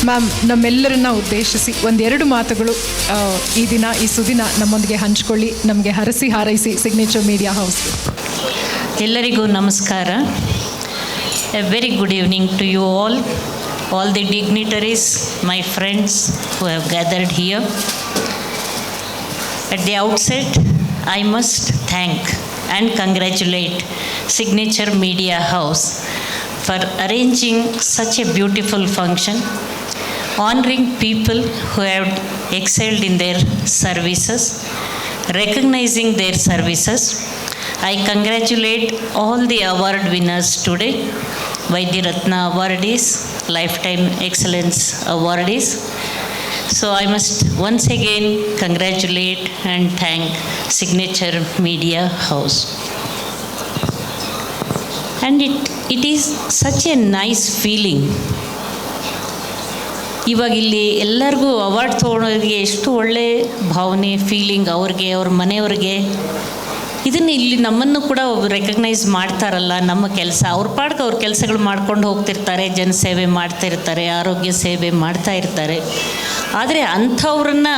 Ma'am, ನಮ್ಮೆಲ್ಲರನ್ನ ಉದ್ದೇಶಿಸಿ ಒಂದೆರಡು ಮಾತುಗಳು ಈ ದಿನ ಈ ಸುದಿನ ನಮ್ಮೊಂದಿಗೆ ಹಂಚ್ಕೊಳ್ಳಿ, ನಮಗೆ ಹರಸಿ ಹಾರೈಸಿ ಸಿಗ್ನೇಚರ್ ಮೀಡಿಯಾ ಹೌಸ್. ಎಲ್ಲರಿಗೂ ನಮಸ್ಕಾರ. A very good evening to you all the dignitaries, my friends who have gathered here. At the outset, I must thank and congratulate Signature Media House for arranging such a beautiful function, honoring people who have excelled in their services, recognizing their services. I congratulate all the award winners today, Vaidya Ratna awardees, Lifetime Excellence awardees. So I must once again congratulate and thank Signature Media House. And it is such a nice feeling. ಇವಾಗ ಇಲ್ಲಿ ಎಲ್ಲರಿಗೂ award ತೊಗೊಳೋರಿಗೆ ಎಷ್ಟು ಒಳ್ಳೆ ಭಾವನೆ, feeling ಅವ್ರಿಗೆ, ಅವ್ರ ಮನೆಯವ್ರಿಗೆ. ಇದನ್ನು ಇಲ್ಲಿ ನಮ್ಮನ್ನು ಕೂಡ ರೆಕಗ್ನೈಸ್ ಮಾಡ್ತಾರಲ್ಲ, ನಮ್ಮ ಕೆಲಸ ಅವ್ರ ಪಾಡ್ಗೆ ಅವ್ರ ಕೆಲಸಗಳು ಮಾಡ್ಕೊಂಡು ಹೋಗ್ತಿರ್ತಾರೆ, ಜನಸೇವೆ ಮಾಡ್ತಾಯಿರ್ತಾರೆ, ಆರೋಗ್ಯ ಸೇವೆ ಮಾಡ್ತಾ ಇರ್ತಾರೆ. ಆದರೆ ಅಂಥವ್ರನ್ನ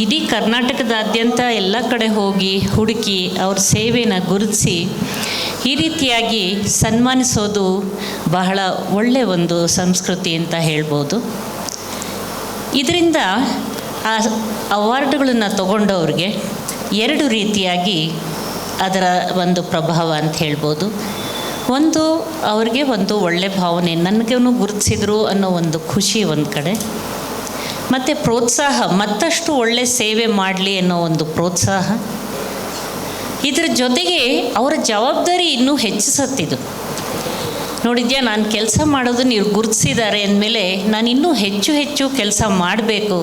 ಇಡೀ ಕರ್ನಾಟಕದಾದ್ಯಂತ ಎಲ್ಲ ಕಡೆ ಹೋಗಿ ಹುಡುಕಿ ಅವ್ರ ಸೇವೆನ ಗುರುತಿಸಿ ಈ ರೀತಿಯಾಗಿ ಸನ್ಮಾನಿಸೋದು ಬಹಳ ಒಳ್ಳೆಯ ಒಂದು ಸಂಸ್ಕೃತಿ ಅಂತ ಹೇಳ್ಬೋದು. ಇದರಿಂದ ಆ ಅವಾರ್ಡ್ಗಳನ್ನು ತಗೊಂಡವ್ರಿಗೆ ಎರಡು ರೀತಿಯಾಗಿ ಅದರ ಒಂದು ಪ್ರಭಾವ ಅಂತ ಹೇಳ್ಬೋದು. ಒಂದು, ಅವ್ರಿಗೆ ಒಂದು ಒಳ್ಳೆ ಭಾವನೆ, ನನಗೂ ಗುರುತಿಸಿದ್ರು ಅನ್ನೋ ಒಂದು ಖುಷಿ ಒಂದು ಕಡೆ, ಮತ್ತು ಪ್ರೋತ್ಸಾಹ, ಮತ್ತಷ್ಟು ಒಳ್ಳೆ ಸೇವೆ ಮಾಡಲಿ ಅನ್ನೋ ಒಂದು ಪ್ರೋತ್ಸಾಹ. ಇದರ ಜೊತೆಗೆ ಅವರ ಜವಾಬ್ದಾರಿ ಇನ್ನೂ ಹೆಚ್ಚಿಸತ್ತಿದ್ದು. ನೋಡಿದ್ಯಾ, ನಾನು ಕೆಲಸ ಮಾಡೋದು ನೀವು ಗುರುತಿಸಿದ್ದಾರೆ ಅಂದಮೇಲೆ ನಾನು ಇನ್ನೂ ಹೆಚ್ಚು ಹೆಚ್ಚು ಕೆಲಸ ಮಾಡಬೇಕು,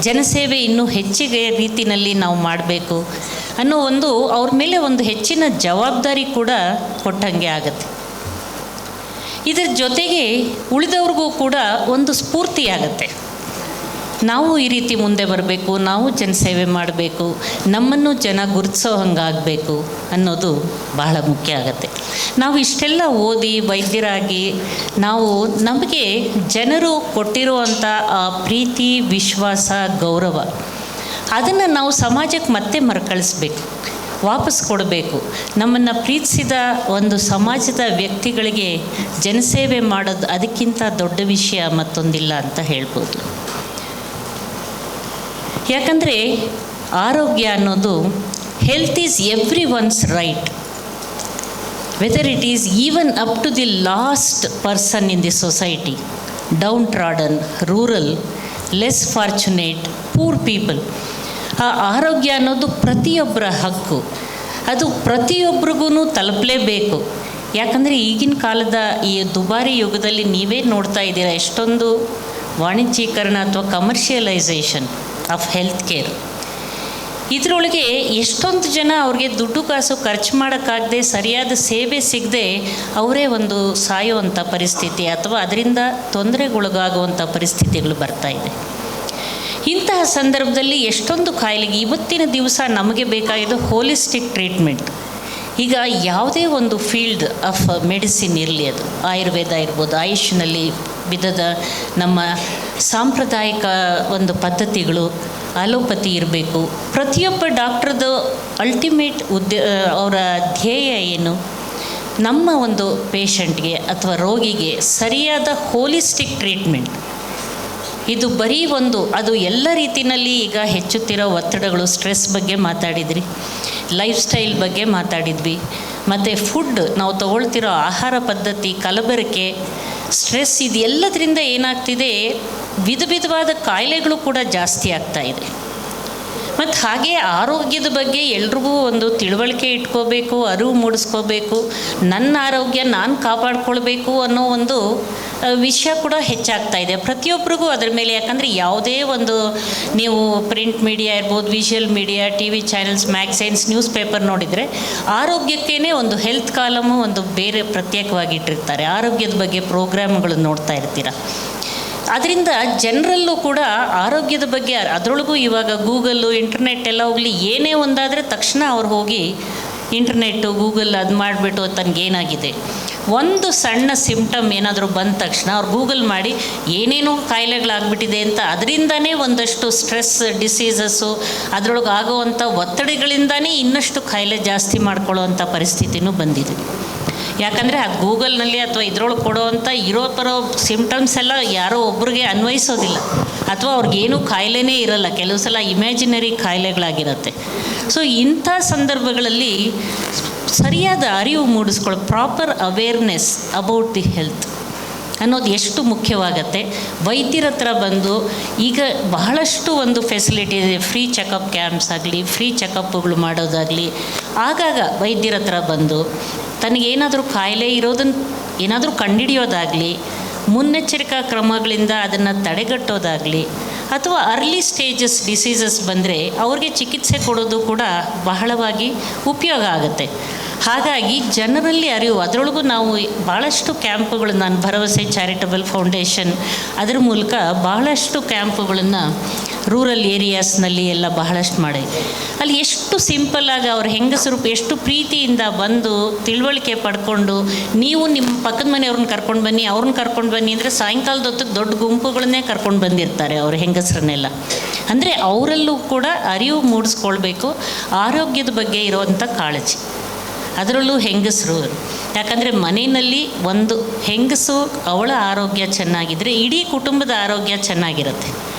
ಜನಸೇವೆ ಇನ್ನೂ ಹೆಚ್ಚಿಗೆ ರೀತಿಯಲ್ಲಿ ನಾವು ಮಾಡಬೇಕು ಅನ್ನೋ ಒಂದು ಅವ್ರ ಮೇಲೆ ಒಂದು ಹೆಚ್ಚಿನ ಜವಾಬ್ದಾರಿ ಕೂಡ ಕೊಟ್ಟಂಗೆ ಆಗುತ್ತೆ. ಇದರ ಜೊತೆಗೆ ಉಳಿದವ್ರಿಗೂ ಕೂಡ ಒಂದು ಸ್ಫೂರ್ತಿ ಆಗುತ್ತೆ. ನಾವು ಈ ರೀತಿ ಮುಂದೆ ಬರಬೇಕು, ನಾವು ಜನಸೇವೆ ಮಾಡಬೇಕು, ನಮ್ಮನ್ನು ಜನ ಗುರುತಿಸೋ ಹಂಗಾಗಬೇಕು ಅನ್ನೋದು ಬಹಳ ಮುಖ್ಯ ಆಗುತ್ತೆ. ನಾವು ಇಷ್ಟೆಲ್ಲ ಓದಿ ವೈದ್ಯರಾಗಿ ನಾವು ನಮಗೆ ಜನರು ಕೊಟ್ಟಿರುವಂಥ ಆ ಪ್ರೀತಿ, ವಿಶ್ವಾಸ, ಗೌರವ, ಅದನ್ನು ನಾವು ಸಮಾಜಕ್ಕೆ ಮತ್ತೆ ಮರುಕಳಿಸ್ಬೇಕು, ವಾಪಸ್ ಕೊಡಬೇಕು. ನಮ್ಮನ್ನು ಪ್ರೀತಿಸಿದ ಒಂದು ಸಮಾಜದ ವ್ಯಕ್ತಿಗಳಿಗೆ ಜನಸೇವೆ ಮಾಡೋದು ಅದಕ್ಕಿಂತ ದೊಡ್ಡ ವಿಷಯ ಮತ್ತೊಂದಿಲ್ಲ ಅಂತ ಹೇಳ್ಬೋದು. ಯಾಕಂದರೆ ಆರೋಗ್ಯ ಅನ್ನೋದು, health is everyone's right, whether it is even up to the last person in the society, downtrodden, rural, less fortunate, poor people. ಆ ಆರೋಗ್ಯ ಅನ್ನೋದು ಪ್ರತಿಯೊಬ್ಬರ ಹಕ್ಕು, ಅದು ಪ್ರತಿಯೊಬ್ಬರಿಗೂ ತಲುಪಲೇಬೇಕು. ಯಾಕಂದರೆ ಈಗಿನ ಕಾಲದ ಈ ದುಬಾರಿ ಯುಗದಲ್ಲಿ ನೀವೇ ನೋಡ್ತಾ ಇದ್ದೀರಾ, ಎಷ್ಟೊಂದು ವಾಣಿಜ್ಯೀಕರಣ ಅಥವಾ ಕಮರ್ಷಿಯಲೈಸೇಷನ್ ಆಫ್ ಹೆಲ್ತ್ ಕೇರ್. ಇದರೊಳಗೆ ಎಷ್ಟೊಂದು ಜನ ಅವ್ರಿಗೆ ದುಡ್ಡು ಕಾಸು ಖರ್ಚು ಮಾಡೋಕ್ಕಾಗದೆ, ಸರಿಯಾದ ಸೇವೆ ಸಿಗದೆ ಅವರೇ ಒಂದು ಸಾಯುವಂಥ ಪರಿಸ್ಥಿತಿ ಅಥವಾ ಅದರಿಂದ ತೊಂದರೆಗೊಳಗಾಗುವಂಥ ಪರಿಸ್ಥಿತಿಗಳು ಬರ್ತಾಯಿದೆ. ಇಂತಹ ಸಂದರ್ಭದಲ್ಲಿ ಎಷ್ಟೊಂದು ಕಾಯಿಲೆಗೆ ಇವತ್ತಿನ ದಿವಸ ನಮಗೆ ಬೇಕಾಗಿದ್ದು ಹೋಲಿಸ್ಟಿಕ್ ಟ್ರೀಟ್ಮೆಂಟ್. ಈಗ ಯಾವುದೇ ಒಂದು ಫೀಲ್ಡ್ ಆಫ್ ಮೆಡಿಸಿನ್ ಇರಲಿ, ಅದು ಆಯುರ್ವೇದ ಇರ್ಬೋದು, ಆಯುಷ್ನಲ್ಲಿ ವಿಧದ ನಮ್ಮ ಸಾಂಪ್ರದಾಯಿಕ ಒಂದು ಪದ್ಧತಿಗಳು, ಅಲೋಪತಿ ಇರಬೇಕು. ಪ್ರತಿಯೊಬ್ಬ ಡಾಕ್ಟ್ರದ್ದು ಅಲ್ಟಿಮೇಟ್ ಅವರ ಧ್ಯೇಯ ಏನು? ನಮ್ಮ ಒಂದು ಪೇಷಂಟ್ಗೆ ಅಥವಾ ರೋಗಿಗೆ ಸರಿಯಾದ ಹೋಲಿಸ್ಟಿಕ್ ಟ್ರೀಟ್ಮೆಂಟ್. ಇದು ಬರೀ ಒಂದು, ಅದು ಎಲ್ಲ ರೀತಿಯಲ್ಲಿ ಈಗ ಹೆಚ್ಚುತ್ತಿರೋ ಒತ್ತಡಗಳು, ಸ್ಟ್ರೆಸ್ ಬಗ್ಗೆ ಮಾತಾಡಿದ್ರಿ, ಲೈಫ್ ಸ್ಟೈಲ್ ಬಗ್ಗೆ ಮಾತಾಡಿದ್ವಿ, ಮತ್ತು ಫುಡ್, ನಾವು ತಗೊಳ್ತಿರೋ ಆಹಾರ ಪದ್ಧತಿ, ಕಲಬೆರಕೆ, ಸ್ಟ್ರೆಸ್, ಇದೆಲ್ಲದರಿಂದ ಏನಾಗ್ತಿದೆ, ವಿಧ ವಿಧವಾದ ಕಾಯಿಲೆಗಳು ಕೂಡ ಜಾಸ್ತಿ ಆಗ್ತಾಯಿದೆ. ಮತ್ತು ಹಾಗೆ ಆರೋಗ್ಯದ ಬಗ್ಗೆ ಎಲ್ರಿಗೂ ಒಂದು ತಿಳುವಳಿಕೆ ಇಟ್ಕೋಬೇಕು, ಅರಿವು ಮೂಡಿಸ್ಕೋಬೇಕು, ನನ್ನ ಆರೋಗ್ಯ ನಾನು ಕಾಪಾಡ್ಕೊಳ್ಬೇಕು ಅನ್ನೋ ಒಂದು ವಿಷಯ ಕೂಡ ಹೆಚ್ಚಾಗ್ತಾಯಿದೆ ಪ್ರತಿಯೊಬ್ಬರಿಗೂ ಅದರ ಮೇಲೆ. ಯಾಕಂದರೆ ಯಾವುದೇ ಒಂದು ನೀವು ಪ್ರಿಂಟ್ ಮೀಡಿಯಾ ಇರ್ಬೋದು, visual media, T V channels, magazines, newspaper ನೋಡಿದರೆ ಆರೋಗ್ಯಕ್ಕೇ ಒಂದು ಹೆಲ್ತ್ ಕಾಲಮು ಒಂದು ಬೇರೆ ಪ್ರತ್ಯೇಕವಾಗಿಟ್ಟಿರ್ತಾರೆ. ಆರೋಗ್ಯದ ಬಗ್ಗೆ ಪ್ರೋಗ್ರಾಮ್ಗಳು ನೋಡ್ತಾ ಇರ್ತೀರ. ಅದರಿಂದ ಜನರಲ್ಲೂ ಕೂಡ ಆರೋಗ್ಯದ ಬಗ್ಗೆ, ಅದರೊಳಗೂ ಇವಾಗ ಗೂಗಲ್ಲು, ಇಂಟರ್ನೆಟ್ ಎಲ್ಲ ಹೋಗಲಿ, ಏನೇ ಒಂದಾದರೆ ತಕ್ಷಣ ಅವ್ರು ಹೋಗಿ ಇಂಟರ್ನೆಟ್ಟು, ಗೂಗಲ್ ಅದು ಮಾಡಿಬಿಟ್ಟು ತನಗೇನಾಗಿದೆ ಒಂದು ಸಣ್ಣ ಸಿಂಪ್ಟಮ್ ಏನಾದರೂ ಬಂದ ತಕ್ಷಣ ಅವ್ರು ಗೂಗಲ್ ಮಾಡಿ ಏನೇನೋ ಕಾಯಿಲೆಗಳಾಗ್ಬಿಟ್ಟಿದೆ ಅಂತ, ಅದರಿಂದನೇ ಒಂದಷ್ಟು ಸ್ಟ್ರೆಸ್ ಡಿಸೀಸಸ್ಸು, ಅದರೊಳಗೆ ಆಗೋವಂಥ ಒತ್ತಡಗಳಿಂದನೇ ಇನ್ನಷ್ಟು ಕಾಯಿಲೆ ಜಾಸ್ತಿ ಮಾಡ್ಕೊಳ್ಳೋವಂಥ ಪರಿಸ್ಥಿತಿನೂ ಬಂದಿದೆ. ಯಾಕಂದರೆ ಅದು ಗೂಗಲ್ನಲ್ಲಿ ಅಥವಾ ಇದ್ರೊಳಗೆ ಕೊಡೋವಂಥ ಬರೋ ಸಿಂಪ್ಟಮ್ಸ್ ಎಲ್ಲ ಯಾರೋ ಒಬ್ರಿಗೆ ಅನ್ವಯಿಸೋದಿಲ್ಲ, ಅಥವಾ ಅವ್ರಿಗೇನೂ ಕಾಯಿಲೆನೇ ಇರಲ್ಲ, ಕೆಲವು ಸಲ ಇಮ್ಯಾಜಿನರಿ ಕಾಯಿಲೆಗಳಾಗಿರುತ್ತೆ. ಸೊ ಇಂಥ ಸಂದರ್ಭಗಳಲ್ಲಿ ಸರಿಯಾದ ಅರಿವು ಮೂಡಿಸ್ಕೊಳ್ಳೋ, proper awareness about the health ಅನ್ನೋದು ಎಷ್ಟು ಮುಖ್ಯವಾಗತ್ತೆ. ವೈದ್ಯರ ಹತ್ರ ಬಂದು ಈಗ ಬಹಳಷ್ಟು ಒಂದು ಫೆಸಿಲಿಟಿ ಇದೆ, ಫ್ರೀ ಚೆಕಪ್ ಕ್ಯಾಂಪ್ಸ್ ಆಗಲಿ, ಫ್ರೀ ಚೆಕಪ್ಗಳು ಮಾಡೋದಾಗಲಿ, ಆಗಾಗ ವೈದ್ಯರ ಹತ್ರ ಬಂದು ತನಗೇನಾದರೂ ಕಾಯಿಲೆ ಇರೋದನ್ನು ಏನಾದರೂ ಕಂಡುಹಿಡಿಯೋದಾಗಲಿ, ಮುನ್ನೆಚ್ಚರಿಕಾ ಕ್ರಮಗಳಿಂದ ಅದನ್ನು ತಡೆಗಟ್ಟೋದಾಗಲಿ, ಅಥವಾ ಅರ್ಲಿ ಸ್ಟೇಜಸ್ ಡಿಸೀಸಸ್ ಬಂದರೆ ಅವ್ರಿಗೆ ಚಿಕಿತ್ಸೆ ಕೊಡೋದು ಕೂಡ ಬಹಳವಾಗಿ ಉಪಯೋಗ ಆಗುತ್ತೆ. ಹಾಗಾಗಿ ಜನರಲ್ಲಿ ಅರಿವು, ಅದರೊಳಗೂ ನಾವು ಭಾಳಷ್ಟು ಕ್ಯಾಂಪುಗಳು, ನಾನು ಭರವಸೆ ಚಾರಿಟಬಲ್ ಫೌಂಡೇಶನ್ ಅದರ ಮೂಲಕ ಬಹಳಷ್ಟು ಕ್ಯಾಂಪುಗಳನ್ನು ರೂರಲ್ ಏರಿಯಾಸ್ನಲ್ಲಿ ಎಲ್ಲ ಬಹಳಷ್ಟು ಮಾಡಿ, ಅಲ್ಲಿ ಎಷ್ಟು ಸಿಂಪಲ್ಲಾಗಿ ಅವ್ರ ಹೆಂಗಸರು ಎಷ್ಟು ಪ್ರೀತಿಯಿಂದ ಬಂದು ತಿಳುವಳಿಕೆ ಪಡ್ಕೊಂಡು, ನೀವು ನಿಮ್ಮ ಪಕ್ಕದ ಮನೆಯವ್ರನ್ನ ಕರ್ಕೊಂಡು ಬನ್ನಿ, ಅವ್ರನ್ನ ಕರ್ಕೊಂಡು ಬನ್ನಿ ಅಂದರೆ ಸಾಯಂಕಾಲದ ಹೊತ್ತಿಗೆ ದೊಡ್ಡ ಗುಂಪುಗಳನ್ನೇ ಕರ್ಕೊಂಡು ಬಂದಿರ್ತಾರೆ ಅವ್ರ ಹೆಂಗಸರನ್ನೆಲ್ಲ. ಅಂದರೆ ಅವರಲ್ಲೂ ಕೂಡ ಅರಿವು ಮೂಡಿಸ್ಕೊಳ್ಬೇಕು ಆರೋಗ್ಯದ ಬಗ್ಗೆ ಇರುವಂಥ ಕಾಳಜಿ, ಅದರಲ್ಲೂ ಹೆಂಗಸರು. ಯಾಕಂದರೆ ಮನೆಯಲ್ಲಿ ಒಂದು ಹೆಂಗಸು ಅವಳ ಆರೋಗ್ಯ ಚೆನ್ನಾಗಿದ್ದರೆ ಇಡೀ ಕುಟುಂಬದ ಆರೋಗ್ಯ ಚೆನ್ನಾಗಿರುತ್ತೆ,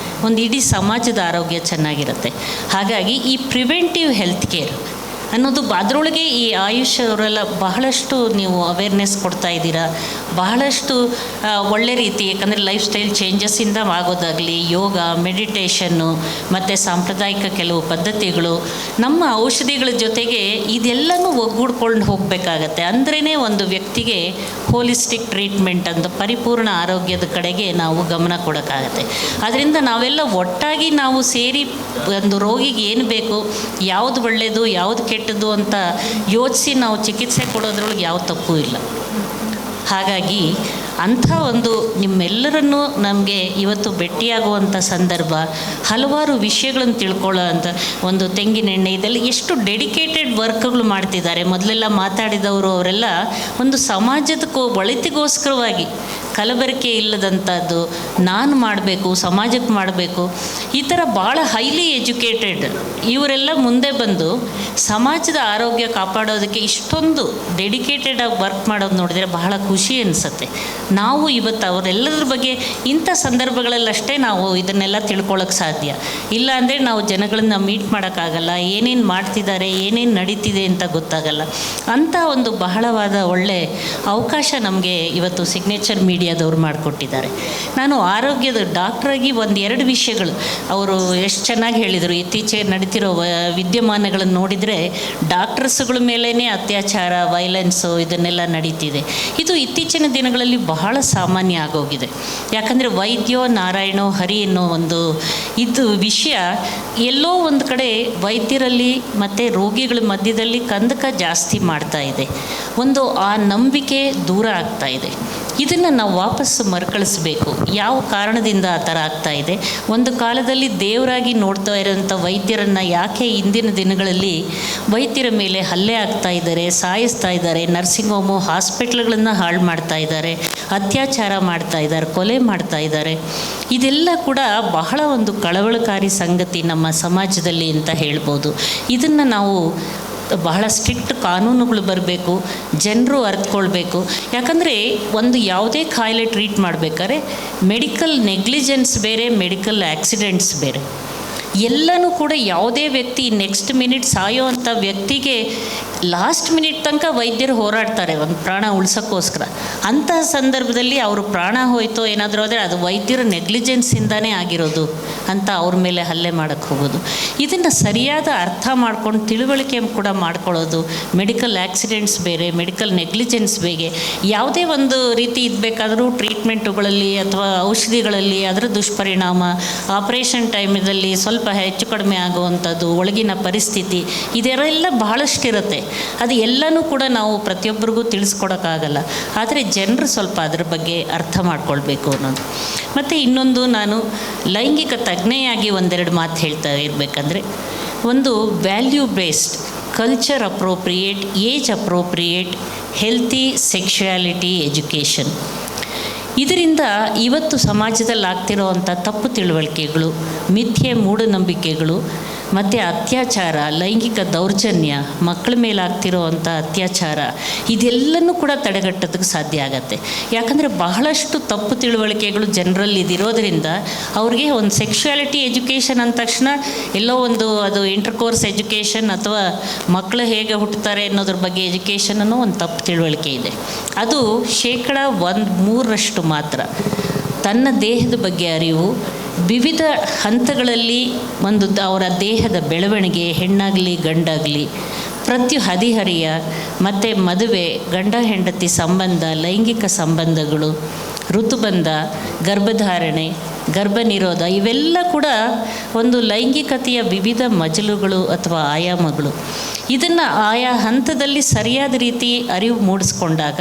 ಒಂದು ಇಡೀ ಸಮಾಜದ ಆರೋಗ್ಯ ಚೆನ್ನಾಗಿರುತ್ತೆ. ಹಾಗಾಗಿ ಈ ಪ್ರಿವೆಂಟಿವ್ ಹೆಲ್ತ್ ಕೇರ್ ಅನ್ನೋದು ಅದರೊಳಗೆ ಈ ಆಯುಷ್ ಅವರೆಲ್ಲ ಬಹಳಷ್ಟು ನೀವು ಅವೇರ್ನೆಸ್ ಕೊಡ್ತಾ ಇದ್ದೀರಾ, ಬಹಳಷ್ಟು ಒಳ್ಳೆ ರೀತಿ. ಯಾಕಂದರೆ ಲೈಫ್ ಸ್ಟೈಲ್ ಚೇಂಜಸ್ಸಿಂದ ಆಗೋದಾಗಲಿ, ಯೋಗ, ಮೆಡಿಟೇಷನ್ನು ಮತ್ತು ಸಾಂಪ್ರದಾಯಿಕ ಕೆಲವು ಪದ್ಧತಿಗಳು, ನಮ್ಮ ಔಷಧಿಗಳ ಜೊತೆಗೆ ಇದೆಲ್ಲನೂ ಒಗ್ಗೂಡ್ಕೊಂಡು ಹೋಗಬೇಕಾಗತ್ತೆ. ಅಂದ್ರೇ ಒಂದು ವ್ಯಕ್ತಿಗೆ ಹೋಲಿಸ್ಟಿಕ್ ಟ್ರೀಟ್ಮೆಂಟ್ ಅಂತ ಪರಿಪೂರ್ಣ ಆರೋಗ್ಯದ ಕಡೆಗೆ ನಾವು ಗಮನ ಕೊಡೋಕ್ಕಾಗತ್ತೆ. ಅದರಿಂದ ನಾವೆಲ್ಲ ಒಟ್ಟಾಗಿ ನಾವು ಸೇರಿ ಒಂದು ರೋಗಿಗೆ ಏನು ಬೇಕು, ಯಾವುದು ಒಳ್ಳೆಯದು, ಯಾವುದು ಕೆಟ್ಟದ್ದು ಅಂತ ಯೋಚಿಸಿ ನಾವು ಚಿಕಿತ್ಸೆ ಕೊಡೋದ್ರೊಳಗೆ ಯಾವ ತಪ್ಪು ಇಲ್ಲ. ಹಾಗಾಗಿ ಅಂಥ ಒಂದು ನಿಮ್ಮೆಲ್ಲರನ್ನೂ ನಮಗೆ ಇವತ್ತು ಭೇಟಿಯಾಗುವಂಥ ಸಂದರ್ಭ, ಹಲವಾರು ವಿಷಯಗಳನ್ನು ತಿಳ್ಕೊಳ್ಳೋ ಅಂಥ ಒಂದು ತೆಂಗಿನೆಣ್ಣೆ, ಇದೆಲ್ಲ ಎಷ್ಟು ಡೆಡಿಕೇಟೆಡ್ ವರ್ಕ್ಗಳು ಮಾಡ್ತಿದ್ದಾರೆ. ಮೊದಲೆಲ್ಲ ಮಾತಾಡಿದವರು ಅವರೆಲ್ಲ ಒಂದು ಸಮಾಜದ ಒಳಿತಿಗೋಸ್ಕರವಾಗಿ ಕಲಬೆರಕೆ ಇಲ್ಲದಂಥದ್ದು, ನಾನು ಮಾಡಬೇಕು, ಸಮಾಜಕ್ಕೆ ಮಾಡಬೇಕು, ಈ ಥರ ಭಾಳ ಹೈಲಿ ಎಜುಕೇಟೆಡ್ ಇವರೆಲ್ಲ ಮುಂದೆ ಬಂದು ಸಮಾಜದ ಆರೋಗ್ಯ ಕಾಪಾಡೋದಕ್ಕೆ ಇಷ್ಟೊಂದು ಡೆಡಿಕೇಟೆಡಾಗಿ ವರ್ಕ್ ಮಾಡೋದು ನೋಡಿದರೆ ಬಹಳ ಖುಷಿ ಅನಿಸುತ್ತೆ. ನಾವು ಇವತ್ತು ಅವರೆಲ್ಲರ ಬಗ್ಗೆ ಇಂಥ ಸಂದರ್ಭಗಳಲ್ಲಷ್ಟೇ ನಾವು ಇದನ್ನೆಲ್ಲ ತಿಳ್ಕೊಳ್ಳೋಕ್ಕೆ ಸಾಧ್ಯ. ಇಲ್ಲ ಅಂದರೆ ನಾವು ಜನಗಳನ್ನ ಮೀಟ್ ಮಾಡೋಕ್ಕಾಗಲ್ಲ, ಏನೇನು ಮಾಡ್ತಿದ್ದಾರೆ, ಏನೇನು ನಡೀತಿದೆ ಅಂತ ಗೊತ್ತಾಗಲ್ಲ. ಅಂಥ ಒಂದು ಬಹಳವಾದ ಒಳ್ಳೆ ಅವಕಾಶ ನಮಗೆ ಇವತ್ತು ಸಿಗ್ನೇಚರ್ ಮೀಡಿಯಾದವ್ರು ಮಾಡಿಕೊಟ್ಟಿದ್ದಾರೆ. ನಾನು ಆರೋಗ್ಯದ ಡಾಕ್ಟ್ರಾಗಿ ಒಂದೆರಡು ವಿಷಯಗಳು ಅವರು ಎಷ್ಟು ಚೆನ್ನಾಗಿ ಹೇಳಿದರು. ಇತ್ತೀಚೆಗೆ ನಡೀತಿರೋ ವಿದ್ಯಮಾನಗಳನ್ನು ನೋಡಿದರೆ ಡಾಕ್ಟರ್ಸ್ಗಳ ಮೇಲೇ ಅತ್ಯಾಚಾರ, ವೈಲೆನ್ಸು ಇದನ್ನೆಲ್ಲ ನಡೀತಿದೆ. ಇದು ಇತ್ತೀಚಿನ ದಿನಗಳಲ್ಲಿ ಬಹಳ ಸಾಮಾನ್ಯ ಆಗೋಗಿದೆ. ಯಾಕಂದರೆ ವೈದ್ಯೋ ನಾರಾಯಣೋ ಹರಿ ಅನ್ನೋ ಒಂದು ಇದು ವಿಷಯ ಎಲ್ಲೋ ಒಂದು ಕಡೆ ವೈದ್ಯರಲ್ಲಿ ಮತ್ತು ರೋಗಿಗಳ ಮಧ್ಯದಲ್ಲಿ ಕಂದಕ ಜಾಸ್ತಿ ಮಾಡ್ತಾ ಇದೆ. ಒಂದು ಆ ನಂಬಿಕೆ ದೂರ ಆಗ್ತಾ ಇದೆ. ಇದನ್ನು ನಾವು ವಾಪಸ್ಸು ಮರುಕಳಿಸ್ಬೇಕು. ಯಾವ ಕಾರಣದಿಂದ ಆ ಥರ ಆಗ್ತಾ ಇದೆ? ಒಂದು ಕಾಲದಲ್ಲಿ ದೇವರಾಗಿ ನೋಡ್ತಾ ಇರೋಂಥ ವೈದ್ಯರನ್ನು ಯಾಕೆ ಇಂದಿನ ದಿನಗಳಲ್ಲಿ ವೈದ್ಯರ ಮೇಲೆ ಹಲ್ಲೆ ಆಗ್ತಾ ಇದ್ದಾರೆ, ಸಾಯಿಸ್ತಾ ಇದ್ದಾರೆ, ನರ್ಸಿಂಗ್ ಹೋಮು ಹಾಸ್ಪಿಟ್ಲ್ಗಳನ್ನು ಹಾಳು ಮಾಡ್ತಾ ಇದ್ದಾರೆ, ಅತ್ಯಾಚಾರ ಮಾಡ್ತಾ ಇದ್ದಾರೆ, ಕೊಲೆ ಮಾಡ್ತಾ ಇದ್ದಾರೆ? ಇದೆಲ್ಲ ಕೂಡ ಬಹಳ ಒಂದು ಕಳವಳಕಾರಿ ಸಂಗತಿ ನಮ್ಮ ಸಮಾಜದಲ್ಲಿ ಅಂತ ಹೇಳ್ಬೋದು. ಇದನ್ನು ನಾವು ಬಹಳ ಸ್ಟ್ರಿಕ್ಟ್ ಕಾನೂನುಗಳು ಬರಬೇಕು, ಜನರು ಅರ್ಥಕೊಳ್ಬೇಕು. ಯಾಕಂದರೆ ಒಂದು ಯಾವುದೇ ಕಾಯಿಲೆ ಟ್ರೀಟ್ ಮಾಡಬೇಕಾದ್ರೆ ಮೆಡಿಕಲ್ ನೆಗ್ಲಿಜೆನ್ಸ್ ಬೇರೆ, ಮೆಡಿಕಲ್ ಆಕ್ಸಿಡೆಂಟ್ಸ್ ಬೇರೆ. ಎಲ್ಲನೂ ಕೂಡ ಯಾವುದೇ ವ್ಯಕ್ತಿ ನೆಕ್ಸ್ಟ್ ಮಿನಿಟ್ ಸಾಯೋ ಅಂಥ ವ್ಯಕ್ತಿಗೆ ಲಾಸ್ಟ್ ಮಿನಿಟ್ ತನಕ ವೈದ್ಯರು ಹೋರಾಡ್ತಾರೆ ಒಂದು ಪ್ರಾಣ ಉಳ್ಸೋಕ್ಕೋಸ್ಕರ. ಅಂತಹ ಸಂದರ್ಭದಲ್ಲಿ ಅವರು ಪ್ರಾಣ ಹೋಯ್ತೋ ಏನಾದರೂ ಆದರೆ ಅದು ವೈದ್ಯರ ನೆಗ್ಲಿಜೆನ್ಸಿಂದನೇ ಆಗಿರೋದು ಅಂತ ಅವ್ರ ಮೇಲೆ ಹಲ್ಲೆ ಮಾಡೋಕ್ಕೆ ಹೋಗೋದು. ಇದನ್ನು ಸರಿಯಾದ ಅರ್ಥ ಮಾಡ್ಕೊಂಡು ತಿಳುವಳಿಕೆ ಕೂಡ ಮಾಡ್ಕೊಳ್ಳೋದು. ಮೆಡಿಕಲ್ ಆಕ್ಸಿಡೆಂಟ್ಸ್ ಬೇರೆ, ಮೆಡಿಕಲ್ ನೆಗ್ಲಿಜೆನ್ಸ್ ಬೇರೆ. ಯಾವುದೇ ಒಂದು ರೀತಿ ಇದ್ಬೇಕಾದರೂ ಟ್ರೀಟ್ಮೆಂಟುಗಳಲ್ಲಿ ಅಥವಾ ಔಷಧಿಗಳಲ್ಲಿ ಅದರ ದುಷ್ಪರಿಣಾಮ, ಆಪರೇಷನ್ ಟೈಮಲ್ಲಿ ಸ್ವಲ್ಪ ಹೆಚ್ಚು ಕಡಿಮೆ ಆಗುವಂಥದ್ದು, ಒಳಗಿನ ಪರಿಸ್ಥಿತಿ, ಇದೆಲ್ಲ ಬಹಳಷ್ಟಿರುತ್ತೆ. ಅದು ಎಲ್ಲನೂ ಕೂಡ ನಾವು ಪ್ರತಿಯೊಬ್ಬರಿಗೂ ತಿಳಿಸ್ಕೊಡೋಕ್ಕಾಗಲ್ಲ. ಆದರೆ ಜನರು ಸ್ವಲ್ಪ ಅದರ ಬಗ್ಗೆ ಅರ್ಥ ಮಾಡ್ಕೊಳ್ಬೇಕು ಅನ್ನೋದು. ಮತ್ತು ಇನ್ನೊಂದು, ನಾನು ಲೈಂಗಿಕ ತಜ್ಞೆಯಾಗಿ ಒಂದೆರಡು ಮಾತು ಹೇಳ್ತಾ ಇರಬೇಕಂದ್ರೆ, ಒಂದು value based, culture appropriate, age appropriate, healthy sexuality education. ಇದರಿಂದ ಇವತ್ತು ಸಮಾಜದಲ್ಲಿ ಆಗ್ತಿರೋವಂಥ ತಪ್ಪು ತಿಳುವಳಿಕೆಗಳು, ಮಿಥ್ಯೆ ಮೂಢನಂಬಿಕೆಗಳು ಮತ್ತು ಅತ್ಯಾಚಾರ, ಲೈಂಗಿಕ ದೌರ್ಜನ್ಯ, ಮಕ್ಕಳ ಮೇಲೆ ಆಗ್ತಿರೋವಂಥ ಅತ್ಯಾಚಾರ, ಇದೆಲ್ಲನೂ ಕೂಡ ತಡೆಗಟ್ಟೋದಕ್ಕೆ ಸಾಧ್ಯ ಆಗತ್ತೆ. ಯಾಕಂದರೆ ಬಹಳಷ್ಟು ತಪ್ಪು ತಿಳುವಳಿಕೆಗಳು ಜನರಲ್ಲಿ ಇದಿರೋದ್ರಿಂದ ಅವ್ರಿಗೆ ಒಂದು ಸೆಕ್ಷುಯಾಲಿಟಿ ಎಜುಕೇಷನ್ ಅಂದ ತಕ್ಷಣ ಎಲ್ಲೋ ಒಂದು ಅದು ಇಂಟರ್ಕೋರ್ಸ್ ಎಜುಕೇಷನ್ ಅಥವಾ ಮಕ್ಕಳು ಹೇಗೆ ಹುಟ್ಟುತ್ತಾರೆ ಅನ್ನೋದ್ರ ಬಗ್ಗೆ ಎಜುಕೇಷನ್ ಅನ್ನೋ ಒಂದು ತಪ್ಪು ತಿಳುವಳಿಕೆ ಇದೆ. ಅದು 3% ಮಾತ್ರ. ತನ್ನ ದೇಹದ ಬಗ್ಗೆ ಅರಿವು, ವಿವಿಧ ಹಂತಗಳಲ್ಲಿ ಅವರ ದೇಹದ ಬೆಳವಣಿಗೆ, ಹೆಣ್ಣಾಗಲಿ ಗಂಡಾಗಲಿ, ಹದಿಹರಿಯ ಮತ್ತು ಮದುವೆ, ಗಂಡ ಹೆಂಡತಿ ಸಂಬಂಧ, ಲೈಂಗಿಕ ಸಂಬಂಧಗಳು, ಋತುಬಂಧ, ಗರ್ಭಧಾರಣೆ, ಗರ್ಭನಿರೋಧ, ಇವೆಲ್ಲ ಕೂಡ ಒಂದು ಲೈಂಗಿಕತೆಯ ವಿವಿಧ ಮಜಲುಗಳು ಅಥವಾ ಆಯಾಮಗಳು. ಇದನ್ನು ಆಯಾ ಹಂತದಲ್ಲಿ ಸರಿಯಾದ ರೀತಿ ಅರಿವು ಮೂಡಿಸ್ಕೊಂಡಾಗ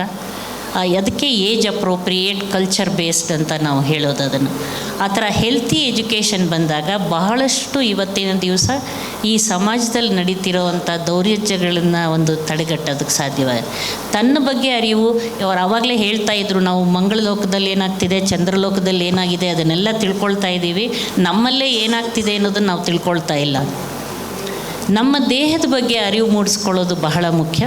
ಅದಕ್ಕೆ ಏಜ್ ಅಪ್ರೋಪ್ರಿಯೇಟ್ ಕಲ್ಚರ್ ಬೇಸ್ಡ್ ಅಂತ ನಾವು ಹೇಳೋದು. ಅದನ್ನು ಆ ಥರ ಹೆಲ್ತಿ ಎಜುಕೇಷನ್ ಬಂದಾಗ ಬಹಳಷ್ಟು ಇವತ್ತಿನ ದಿವಸ ಈ ಸಮಾಜದಲ್ಲಿ ನಡೀತಿರೋವಂಥ ದೌರ್ಜನ್ಯಗಳನ್ನು ಒಂದು ತಡೆಗಟ್ಟೋದಕ್ಕೆ ಸಾಧ್ಯವಾಗಿದೆ. ತನ್ನ ಬಗ್ಗೆ ಅರಿವು, ಅವ್ರು ಆವಾಗಲೇ ಹೇಳ್ತಾ ಇದ್ರು, ನಾವು ಮಂಗಳಲೋಕದಲ್ಲಿ ಏನಾಗ್ತಿದೆ, ಚಂದ್ರಲೋಕದಲ್ಲಿ ಏನಾಗಿದೆ ಅದನ್ನೆಲ್ಲ ತಿಳ್ಕೊಳ್ತಾ ಇದ್ದೀವಿ, ನಮ್ಮಲ್ಲೇ ಏನಾಗ್ತಿದೆ ಅನ್ನೋದನ್ನು ನಾವು ತಿಳ್ಕೊಳ್ತಾ ಇಲ್ಲ. ನಮ್ಮ ದೇಹದ ಬಗ್ಗೆ ಅರಿವು ಮೂಡಿಸ್ಕೊಳ್ಳೋದು ಬಹಳ ಮುಖ್ಯ.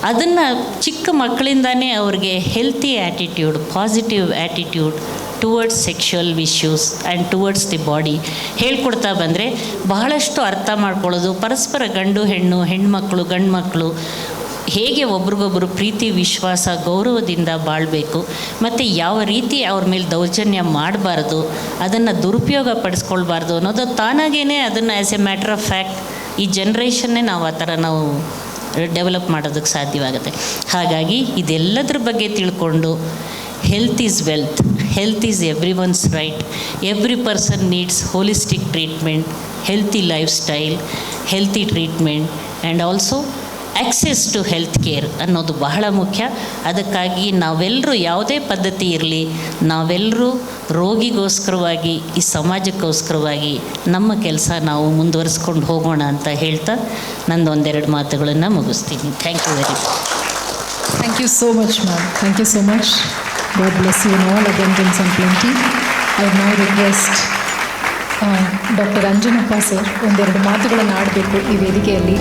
ಅದನ್ನು ಚಿಕ್ಕ ಮಕ್ಕಳಿಂದಾನೇ ಅವ್ರಿಗೆ healthy attitude, positive attitude towards sexual issues and towards the body ಹೇಳ್ಕೊಡ್ತಾ ಬಂದರೆ ಬಹಳಷ್ಟು ಅರ್ಥ ಮಾಡ್ಕೊಳ್ಳೋದು. ಪರಸ್ಪರ ಗಂಡು ಹೆಣ್ಣು, ಹೆಣ್ಮಕ್ಳು ಗಂಡು ಮಕ್ಕಳು ಹೇಗೆ ಒಬ್ರಿಗೊಬ್ಬರು ಪ್ರೀತಿ, ವಿಶ್ವಾಸ, ಗೌರವದಿಂದ ಬಾಳಬೇಕು ಮತ್ತು ಯಾವ ರೀತಿ ಅವ್ರ ಮೇಲೆ ದೌರ್ಜನ್ಯ ಮಾಡಬಾರ್ದು, ಅದನ್ನು ದುರುಪಯೋಗ ಪಡಿಸ್ಕೊಳ್ಬಾರ್ದು ಅನ್ನೋದು ತಾನಾಗೇ ಅದನ್ನು as A matter of fact ಈ ಜನ್ರೇಷನ್ನೇ ನಾವು ಆ ಥರ ನಾವು ಡೆವಲಪ್ ಮಾಡೋದಕ್ಕೆ ಸಾಧ್ಯವಾಗುತ್ತೆ. ಹಾಗಾಗಿ ಇದೆಲ್ಲದ್ರ ಬಗ್ಗೆ ತಿಳ್ಕೊಂಡು health is wealth, health is everyone's right, every person needs holistic treatment, healthy lifestyle, healthy treatment and also access to health care ಅನ್ನೋದು ಬಹಳ ಮುಖ್ಯ. ಅದಕ್ಕಾಗಿ ನಾವೆಲ್ಲರೂ ಯಾವುದೇ ಪದ್ಧತಿ ಇರಲಿ, ನಾವೆಲ್ಲರೂ ರೋಗಿಗೋಸ್ಕರವಾಗಿ, ಈ ಸಮಾಜಕ್ಕೋಸ್ಕರವಾಗಿ ನಮ್ಮ ಕೆಲಸ ನಾವು ಮುಂದುವರಿಸ್ಕೊಂಡು ಹೋಗೋಣ ಅಂತ ಹೇಳ್ತಾ ನಂದು 1-2 ಮಾತುಗಳನ್ನು ಮುಗಿಸ್ತೀನಿ. Thank you very much. Thank you so much, ma'am. Thank you so much. God bless you in all abundance and plenty. I now request doctor Anjanappa sir 1-2 ಮಾತುಗಳನ್ನು ಆಡಬೇಕು ಈ ವೇದಿಕೆಯಲ್ಲಿ.